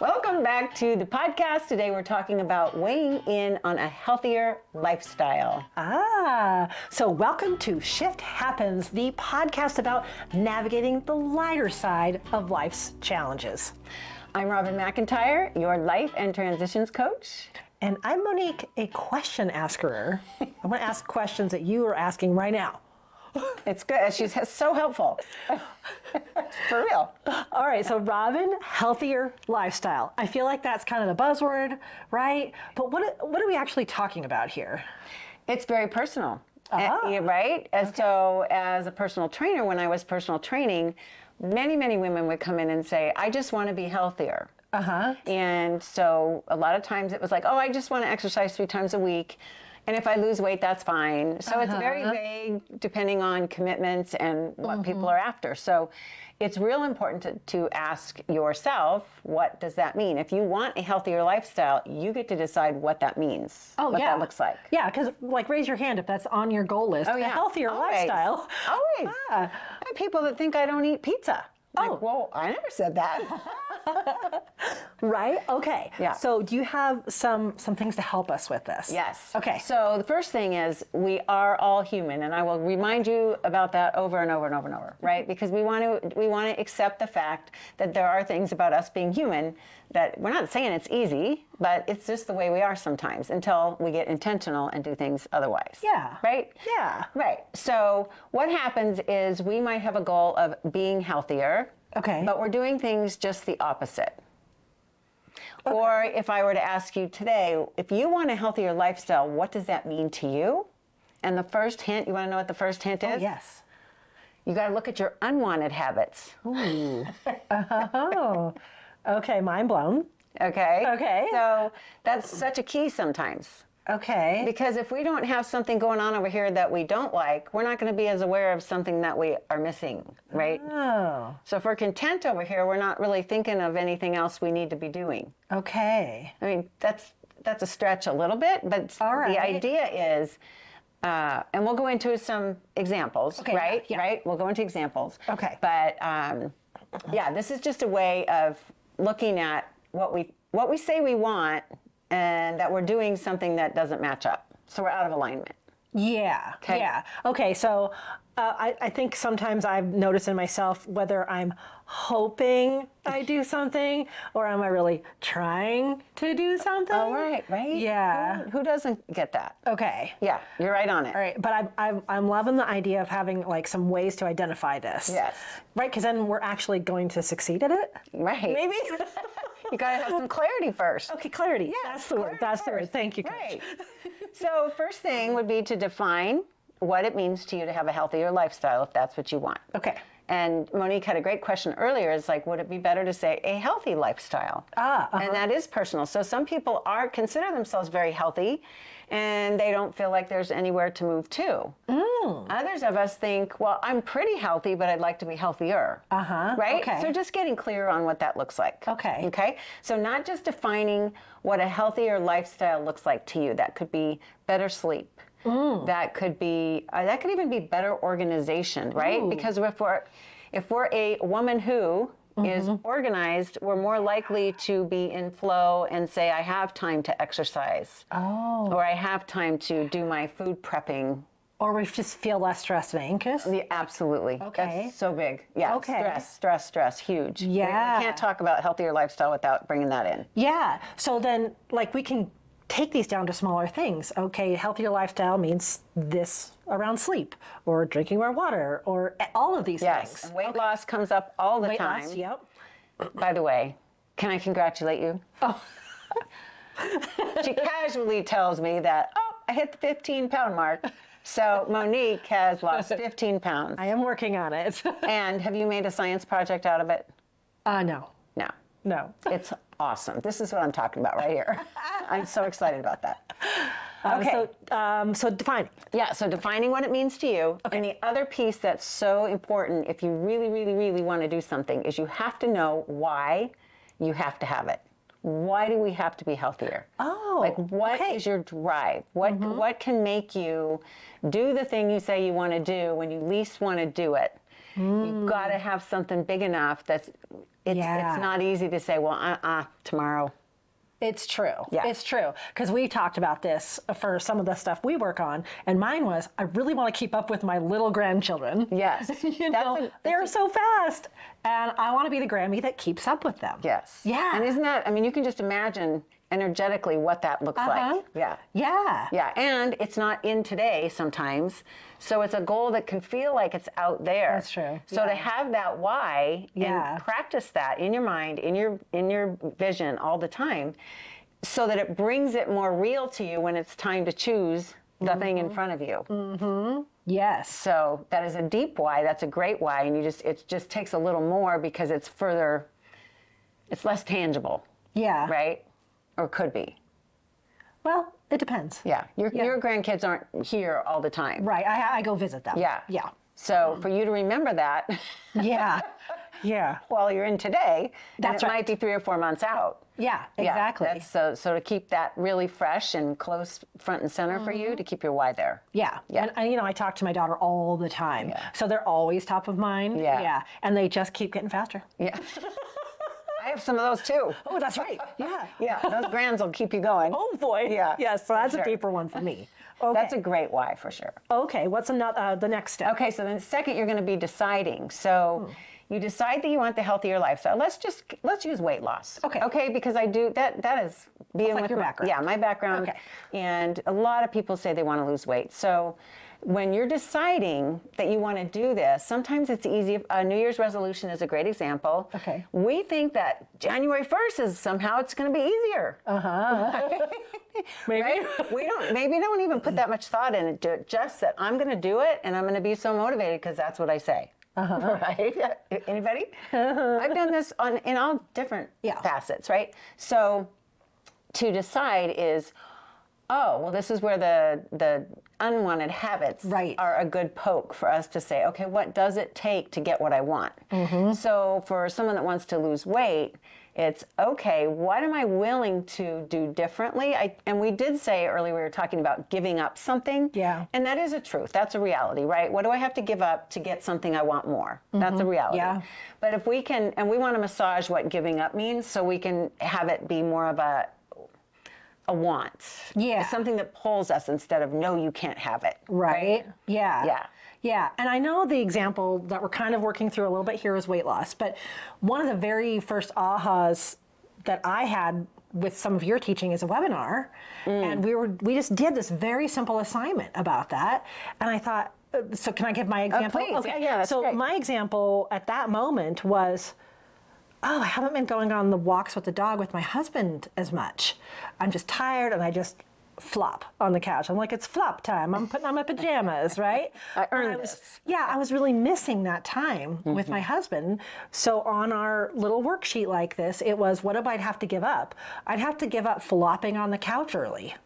Welcome back to the podcast. Today we're talking about weighing in on a healthier lifestyle. So welcome to Shift Happens, the podcast about navigating the lighter side of life's challenges. I'm Robin McIntire, your life and transitions coach. And I'm Monique, a question asker. I want to ask questions that you are asking right now. It's good. She's so helpful. For real. All right, so Robin, healthier lifestyle. I feel like that's kind of the buzzword, right? But what are we actually talking about here? It's very personal, right? So as a personal trainer, when I was personal training, many women would come in and say, I just want to be healthier. And so a lot of times it was like, oh, I just want to exercise 3 times a week. And if I lose weight, that's fine. So it's very vague depending on commitments and what people are after. So it's real important to ask yourself, what does that mean? If you want a healthier lifestyle, you get to decide what that means, what that looks like. Yeah, because like raise your hand if that's on your goal list. A healthier lifestyle. Always. I have people that think I don't eat pizza. Like, whoa, I never said that. Right? Okay. Yeah. So do you have some things to help us with this? Yes. Okay. So the first thing is we are all human, and I will remind you about that over and over and over and over, right? Because we want to accept the fact that there are things about us being human that we're not saying it's easy, but it's just the way we are sometimes until we get intentional and do things otherwise. Yeah. Right? Yeah. Right. So what happens is we might have a goal of being healthier. Okay. But we're doing things just the opposite. Okay. Or if I were to ask you today, if you want a healthier lifestyle, what does that mean to you? And the first hint, you want to know what the first hint is? Oh, yes. You got to look at your unwanted habits. Ooh. Okay, mind blown. Okay. Okay. So that's such a key sometimes. Okay. Because if we don't have something going on over here that we don't like, we're not going to be as aware of something that we are missing, right? Oh. So if we're content over here, we're not really thinking of anything else we need to be doing. Okay. I mean, that's a stretch a little bit, but all right. The idea is, and we'll go into some examples, right? Yeah. Right? We'll go into examples. Okay. But this is just a way of looking at what we say we want, and that we're doing something that doesn't match up. So we're out of alignment. Yeah. Okay. Yeah. Okay. So I think sometimes I've noticed in myself whether I'm hoping I do something or am I really trying to do something. Oh, right. Yeah. Who doesn't get that? Okay. Yeah, you're right on it. All right. But I'm loving the idea of having like some ways to identify this. Yes. Right. Because then we're actually going to succeed at it. Right. Maybe. You got to have some clarity first. Okay. Clarity. Yeah, That's the word. That's the word. Thank you, Coach. Right. So first thing would be to define what it means to you to have a healthier lifestyle, if that's what you want. Okay. And Monique had a great question earlier. It's like, would it be better to say a healthy lifestyle? And that is personal. So some people consider themselves very healthy, and they don't feel like there's anywhere to move to. Others of us think, well, I'm pretty healthy, but I'd like to be healthier. Right? Okay. So just getting clear on what that looks like. Okay. Okay? So not just defining what a healthier lifestyle looks like to you. That could be better sleep. That could be, that could even be better organization, right? Ooh. Because if we're a woman who is organized, we're more likely to be in flow and say, I have time to exercise. Or I have time to do my food prepping. Or we just feel less stressed and anxious. Yeah, absolutely. Okay. That's so big. Yeah. Okay. Stress, huge. Yeah. We can't talk about healthier lifestyle without bringing that in. Yeah. So then, like, we can take these down to smaller things. Okay, healthier lifestyle means this around sleep or drinking more water or all of these things. And weight loss comes up all the time. Weight loss, yep. By the way, can I congratulate you? Oh. She casually tells me that, I hit the 15-pound mark. So Monique has lost 15 pounds. I am working on it. And have you made a science project out of it? No. No. No. It's awesome. This is what I'm talking about right here. I'm so excited about that. Okay. So defining. Yeah, so defining what it means to you. Okay. And the other piece that's so important if you really, really, really want to do something is you have to know why you have to have it. Why do we have to be healthier? Oh, like what is your drive? What can make you do the thing you say you want to do when you least want to do it? You've got to have something big enough that's it's not easy to say, well, tomorrow. It's true. Yeah. It's true. Because we talked about this for some of the stuff we work on. And mine was, I really want to keep up with my little grandchildren. Yes. They're so fast. And I want to be the Grammy that keeps up with them. Yes. Yeah. And isn't that, I mean, you can just imagine energetically what that looks like. Yeah. Yeah. Yeah. And it's not in today sometimes. So it's a goal that can feel like it's out there. That's true. So to have that why and practice that in your mind, in your vision all the time, so that it brings it more real to you when it's time to choose the thing in front of you. Mm-hmm. Yes. So that is a deep why. That's a great why. And it just takes a little more because it's less tangible. Yeah. Right? Or could be. Well, it depends. Yeah. Your grandkids aren't here all the time. Right. I go visit them. Yeah. Yeah. So for you to remember that. Yeah. Yeah. While you're in today, That's it right. might be 3 or 4 months out. Yeah, exactly. Yeah, so to keep that really fresh and close front and center for you, to keep your why there. Yeah. Yeah. And I talk to my daughter all the time. Yeah. So they're always top of mind. Yeah. Yeah. And they just keep getting faster. Yeah. I have some of those too. Oh, that's right. Yeah. Yeah, those grands will keep you going. Oh boy. Yeah. Yes. So that's Sure. a deeper one for me. Okay. That's a great why for sure. Okay. What's the next step? Okay, so then second, you're going to be deciding. So you decide that you want the healthier lifestyle. Let's use weight loss. Okay. Okay, because I do that is being like with your background. Yeah, my background. Okay. And a lot of people say they want to lose weight. So when you're deciding that you want to do this, sometimes it's easy. A New Year's resolution is a great example. Okay. We think that January 1st is somehow it's going to be easier. Maybe. Right? Maybe don't even put that much thought in it. Just that I'm going to do it and I'm going to be so motivated because that's what I say. Right? Anybody? I've done this in all different facets, right? So to decide is, oh, well, this is where the unwanted habits are a good poke for us to say, okay, what does it take to get what I want? So for someone that wants to lose weight, it's, okay, what am I willing to do differently? And we did say earlier, we were talking about giving up something. Yeah. And that is a truth. That's a reality, right? What do I have to give up to get something I want more? That's a reality. Yeah. But if we can, and we want to massage what giving up means so we can have it be more of a want. Yeah. It's something that pulls us instead of, no, you can't have it. Right. Yeah. Yeah. Yeah. And I know the example that we're kind of working through a little bit here is weight loss, but one of the very first ahas that I had with some of your teaching is a webinar. And we just did this very simple assignment about that. And I thought, so can I give my example? Please. Okay. Yeah, that's so great. my example at that moment was, oh, I haven't been going on the walks with the dog with my husband as much. I'm just tired and I just flop on the couch. I'm like, it's flop time. I'm putting on my pajamas, right? I earned this. Yeah, I was really missing that time with my husband. So on our little worksheet like this, it was, what if I'd have to give up? I'd have to give up flopping on the couch early.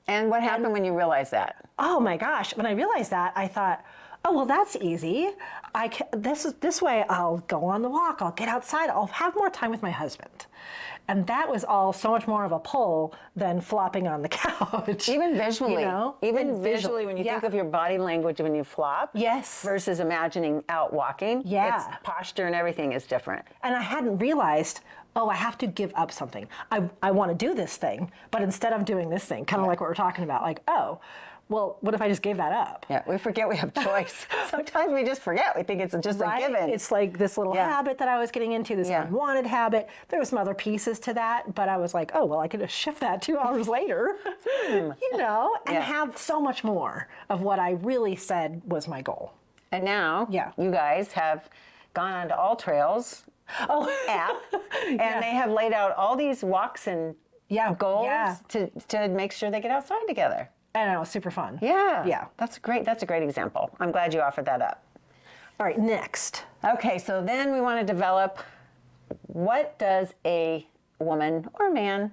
And what happened when you realized that? Oh my gosh, when I realized that, I thought, oh, well, that's easy. This way I'll go on the walk, I'll get outside, I'll have more time with my husband. And that was all so much more of a pull than flopping on the couch. Even visually. You know? Even visually, when you think of your body language when you flop. Yes. Versus imagining out walking. Yeah. It's posture and everything is different. And I hadn't realized, oh, I have to give up something. I want to do this thing, but instead of doing this thing, kind of like what we're talking about, like, oh, well, what if I just gave that up? Yeah, we forget we have choice. Sometimes we just forget. We think it's just a given. It's like this little habit that I was getting into, this unwanted habit. There were some other pieces to that, but I was like, oh, well, I could just shift that 2 hours later, you know, and have so much more of what I really said was my goal. And now you guys have gone onto All Trails app, and they have laid out all these walks and goals to make sure they get outside together. And it was super fun. Yeah. Yeah. That's great. That's a great example. I'm glad you offered that up. All right, next. Okay, so then we want to develop, what does a woman or man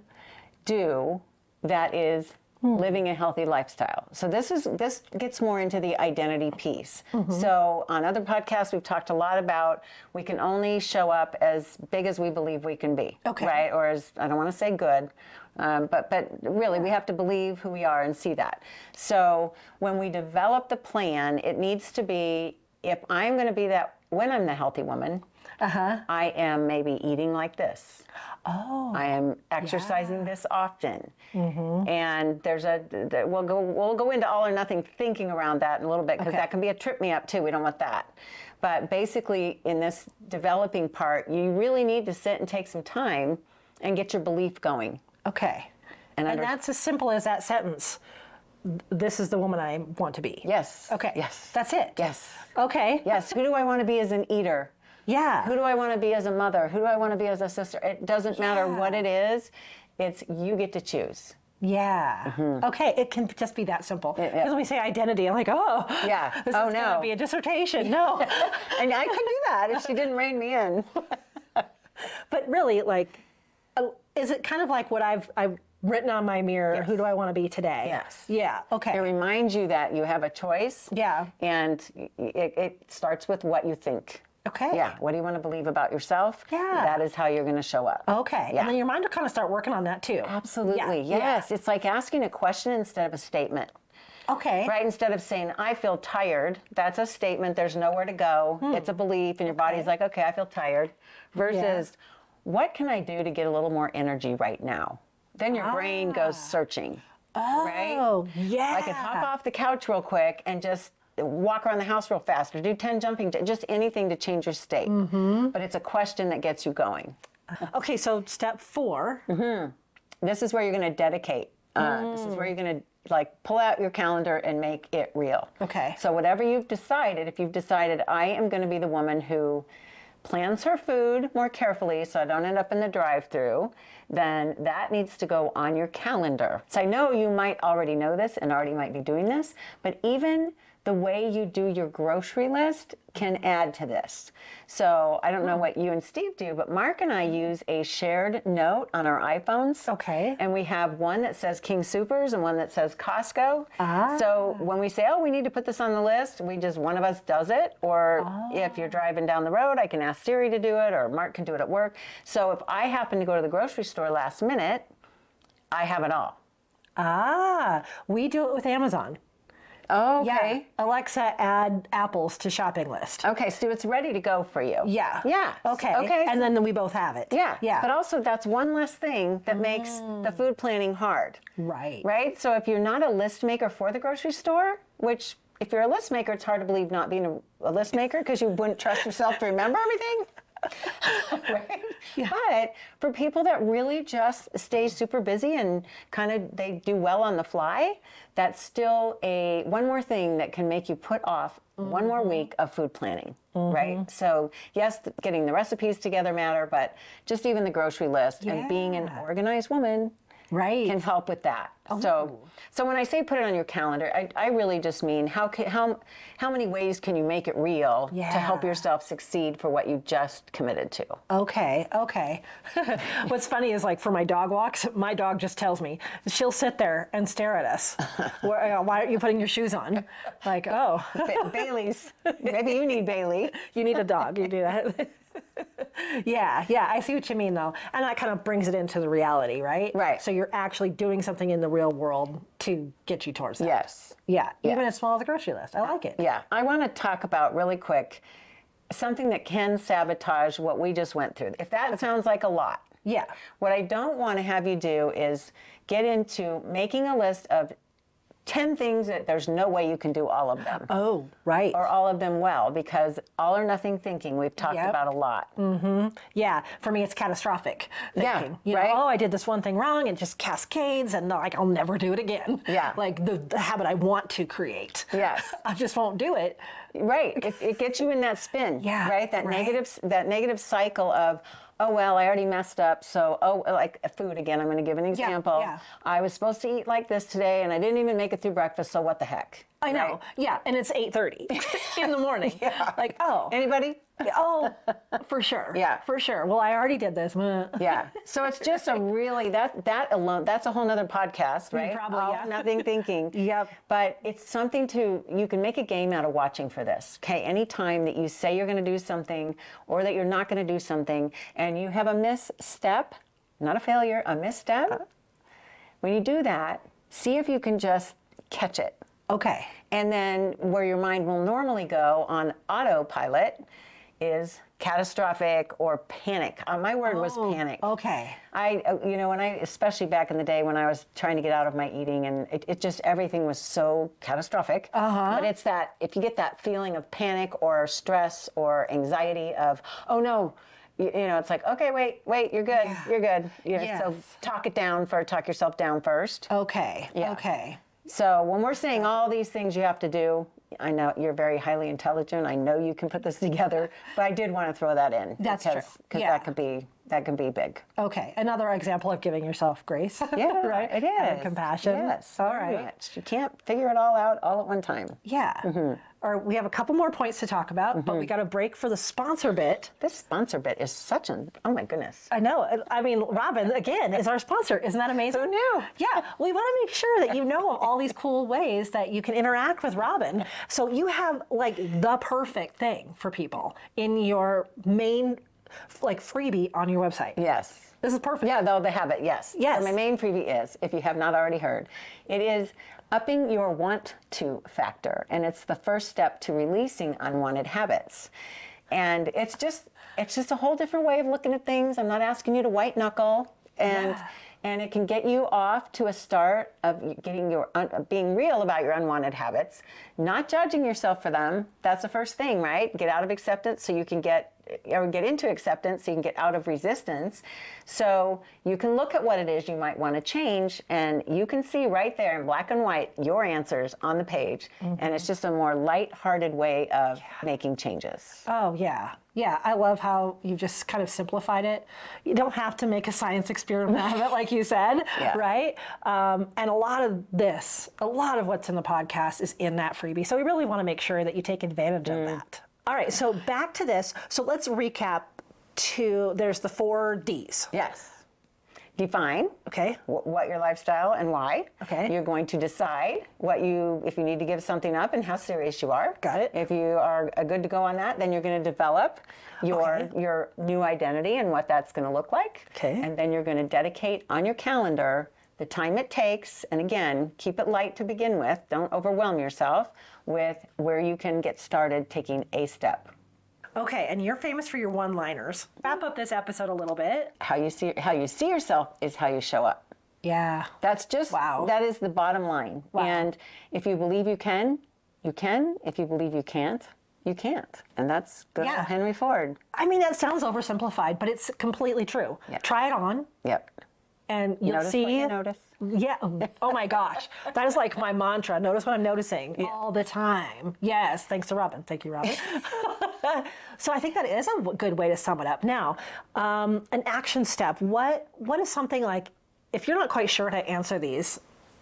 do that is living a healthy lifestyle? So this gets more into the identity piece. So on other podcasts, we've talked a lot about we can only show up as big as we believe we can be. Okay. Right? Or as, I don't want to say good, but really we have to believe who we are and see that. So when we develop the plan, it needs to be if I'm going to be that, when I'm the healthy woman, I am maybe eating like this. Oh. I am exercising this often. And we'll go into all or nothing thinking around that in a little bit, because that can be a trip me up too. We don't want that. But basically, in this developing part, you really need to sit and take some time and get your belief going. Okay. And that's as simple as that sentence. This is the woman I want to be. Yes. Okay. Yes. That's it. Yes. Okay. Yes. Who do I want to be as an eater? Yeah. Who do I want to be as a mother? Who do I want to be as a sister? It doesn't matter what it is. It's you get to choose. Yeah. Okay. It can just be that simple. Because when we say identity, I'm like, oh, Yeah. this Oh, is no. going to be a dissertation. No. And I could do that if she didn't rein me in. But really, like, is it kind of like what I've written on my mirror? Yes. Who do I want to be today? Yes. Yeah. Okay. It reminds you that you have a choice. Yeah. And it starts with what you think. Okay. Yeah. What do you want to believe about yourself? Yeah. That is how you're going to show up. Okay. Yeah. And then your mind will kind of start working on that too. Absolutely. Yeah. Yes. It's like asking a question instead of a statement. Okay. Right? Instead of saying, I feel tired, that's a statement. There's nowhere to go. It's a belief, and your body's like, okay, I feel tired. Versus, what can I do to get a little more energy right now? Then your brain goes searching. Right? Oh, yeah. I could hop off the couch real quick and just walk around the house real fast, or do 10 jumping, just anything to change your state. But it's a question that gets you going. Okay, so step 4. This is where you're going to dedicate. This is where you're going to pull out your calendar and make it real. Okay. So whatever you've decided, if you've decided I am going to be the woman who plans her food more carefully so I don't end up in the drive-thru, then that needs to go on your calendar. So I know you might already know this and already might be doing this, but even the way you do your grocery list can add to this. So I don't know what you and Steve do, but Mark and I use a shared note on our iPhones. Okay. And we have one that says King Soopers and one that says Costco. So when we say, oh, we need to put this on the list, one of us does it. Or if you're driving down the road, I can ask Siri to do it, or Mark can do it at work. So if I happen to go to the grocery store last minute, I have it all. We do it with Amazon. Oh, okay. Yeah. Alexa, add apples to shopping list. Okay, so it's ready to go for you. Yeah. Yeah. Okay. Okay. And then we both have it. Yeah. Yeah. But also, that's one less thing that makes the food planning hard. Right. Right? So if you're not a list maker for the grocery store, which if you're a list maker, it's hard to believe not being a list maker because you wouldn't trust yourself to remember everything. Right? Yeah. But for people that really just stay super busy and they do well on the fly, that's still one more thing that can make you put off one more week of food planning, right? So yes, getting the recipes together matter, but just even the grocery list and being an organized woman can help with that. So when I say put it on your calendar, I really just mean how many ways can you make it real to help yourself succeed for what you just committed to? Okay. What's funny is for my dog walks, my dog just tells me, she'll sit there and stare at us. Why aren't you putting your shoes on? Like, oh. Bailey's. Maybe you need Bailey. You need a dog. You do that. Yeah, I see what you mean though. And that kind of brings it into the reality, right? Right. So you're actually doing something in the real world to get you towards that. Yes. Yeah, even as small as a grocery list. I like it. Yeah. I want to talk about really quick something that can sabotage what we just went through. If that sounds like a lot. Yeah. What I don't want to have you do is get into making a list of 10 things that there's no way you can do all of them. Oh, right. Or all of them well, because all or nothing thinking we've talked about a lot. Yeah, for me it's catastrophic thinking. Yeah, You right? know, oh, I did this one thing wrong, it just cascades and I'll never do it again. Yeah. Like the habit I want to create. Yes. I just won't do it. Right. It gets you in that spin. Yeah, Right? That right. negative cycle of, oh, well, I already messed up. So, like food again, I'm going to give an example. yeah. I was supposed to eat like this today and I didn't even make it through breakfast. So what the heck? I know. Right? Yeah, and it's 8:30 in the morning. Like, oh. Anybody? Oh, for sure. Yeah. For sure. Well, I already did this. Yeah. So it's just a really, that alone, that's a whole nother podcast, right? Probably, All yeah. or nothing thinking. Yep. But it's something you can make a game out of watching for this. Okay. Anytime that you say you're going to do something or that you're not going to do something and you have a misstep, not a failure, a misstep, when you do that, see if you can just catch it. Okay. And then where your mind will normally go on autopilot is catastrophic or panic. My word was panic. Okay. Especially back in the day when I was trying to get out of my eating, and it just, everything was so catastrophic. But it's that, if you get that feeling of panic or stress or anxiety of, oh no, it's like, okay, wait, you're good, you're good. So talk yourself down first. Okay. Yeah. Okay. So when we're saying all these things you have to do, I know you're very highly intelligent. I know you can put this together, but I did want to throw that in. That's true. Because that can be big. Okay. Another example of giving yourself grace. Yeah, right? It is. And compassion. Yes. All very right. much. You can't figure it all out all at one time. Yeah. Or we have a couple more points to talk about, but we got a break for the sponsor bit. This sponsor bit is such oh my goodness. I know. I mean, Robin, again, is our sponsor. Isn't that amazing? Who knew? Yeah. We want to make sure that you know all these cool ways that you can interact with Robin. So you have like the perfect thing for people in your main freebie on your website. Yes. This is perfect. Yeah, though they have it, yes. Yes. So my main freebie is, if you have not already heard, it is upping your want to factor. And it's the first step to releasing unwanted habits. And it's just a whole different way of looking at things. I'm not asking you to white knuckle. And it can get you off to a start of getting being real about your unwanted habits, not judging yourself for them. That's the first thing, right? Get out of acceptance so you can get into acceptance so you can get out of resistance. So you can look at what it is you might want to change, and you can see right there in black and white your answers on the page. And it's just a more light-hearted way of making changes. Oh, yeah. Yeah, I love how you just kind of simplified it. You don't have to make a science experiment out of it, like you said, right? And a lot of what's in the podcast is in that freebie. So we really want to make sure that you take advantage of that. All right, so back to this. So let's recap there's the 4 Ds. Yes. Define. Okay. What your lifestyle and why. Okay. You're going to decide if you need to give something up and how serious you are. Got it. If you are good to go on that, then you're going to develop your new identity and what that's going to look like. Okay. And then you're going to dedicate on your calendar the time it takes, and again, keep it light to begin with. Don't overwhelm yourself with where you can get started taking a step. Okay, and you're famous for your one-liners. Wrap up this episode a little bit. How you see yourself is how you show up. Yeah. That's just, wow. That is the bottom line. Wow. And if you believe you can, you can. If you believe you can't, you can't. And that's good old Henry Ford. I mean, that sounds oversimplified, but it's completely true. Yep. Try it on. Yep. And you'll Notice see. what you notice. Yeah. Oh my gosh. That is like my mantra. Notice what I'm noticing all the time. Yes. Thanks to Robin. Thank you, Robin. So I think that is a good way to sum it up. Now, an action step. What is something like, if you're not quite sure how to answer these,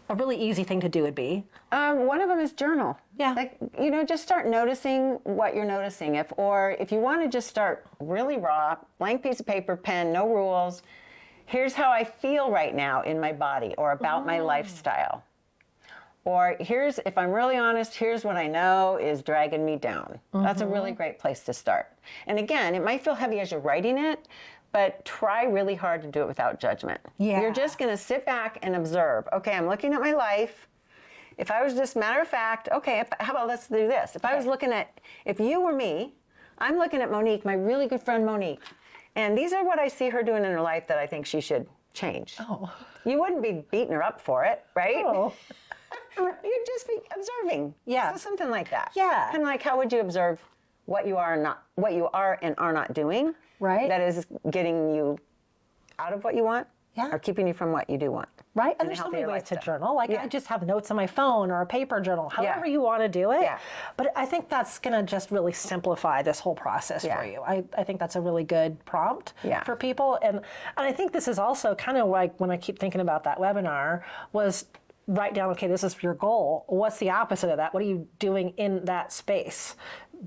a really easy thing to do would be? One of them is journal. Yeah. Just start noticing what you're noticing. If you want to just start really raw, blank piece of paper, pen, no rules. Here's how I feel right now in my body or about my lifestyle. Or if I'm really honest, here's what I know is dragging me down. That's a really great place to start. And again, it might feel heavy as you're writing it, but try really hard to do it without judgment. Yeah. You're just going to sit back and observe. Okay, I'm looking at my life. If I was just matter of fact, okay, how about let's do this. If you were me, I'm looking at Monique, my really good friend Monique. And these are what I see her doing in her life that I think she should change. Oh. You wouldn't be beating her up for it, right? Oh. You'd just be observing. Yeah. So something like that. Yeah. Kind of like, how would you observe what you are and are not doing? Right. That is getting you out of what you want. Yeah. Or keeping you from what you do want. Right, and there's so many ways to journal. Like I just have notes on my phone or a paper journal, however you want to do it. Yeah. But I think that's going to just really simplify this whole process for you. I think that's a really good prompt for people. And I think this is also kind of like when I keep thinking about that webinar was write down, okay, this is your goal. What's the opposite of that? What are you doing in that space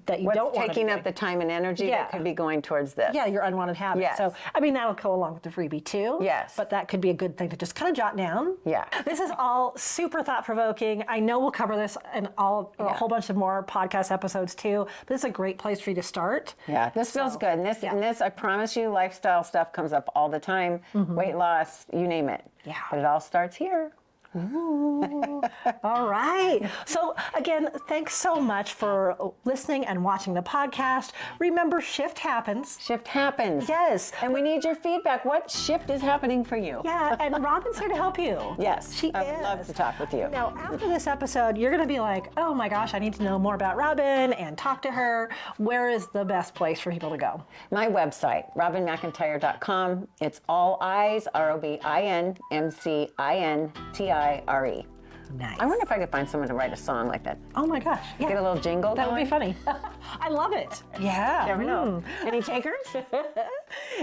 that you don't want to taking up the time and energy that could be going towards this? Yeah, your unwanted habits. Yes. So, I mean, that'll go along with the freebie too. Yes. But that could be a good thing to just kind of jot down. Yeah. This is all super thought-provoking. I know we'll cover this in a whole bunch of more podcast episodes too, but this is a great place for you to start. Yeah, this feels good. And this, I promise you, lifestyle stuff comes up all the time. Weight loss, you name it. Yeah. But it all starts here. Ooh. All right. So again, thanks so much for listening and watching the podcast. Remember, shift happens. Shift happens. Yes. And we need your feedback. What shift is happening for you? Yeah, and Robin's here to help you. Yes. She I is. would love to talk with you. Now, after this episode, you're going to be like, oh my gosh, I need to know more about Robin and talk to her. Where is the best place for people to go? My website, robinmcintire.com. It's all eyes, ROBINMCINTIRE. Nice. I wonder if I could find someone to write a song like that. Oh my gosh. Yeah. Get a little jingle That would be going. funny. I love it. Yeah. Never know. Any takers?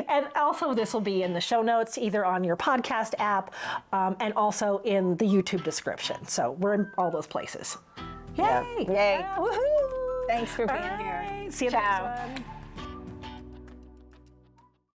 And also this will be in the show notes, either on your podcast app and also in the YouTube description. So we're in all those places. Yay. Yeah. Yay. Woohoo. Thanks for being All here. right. See you Ciao. next one.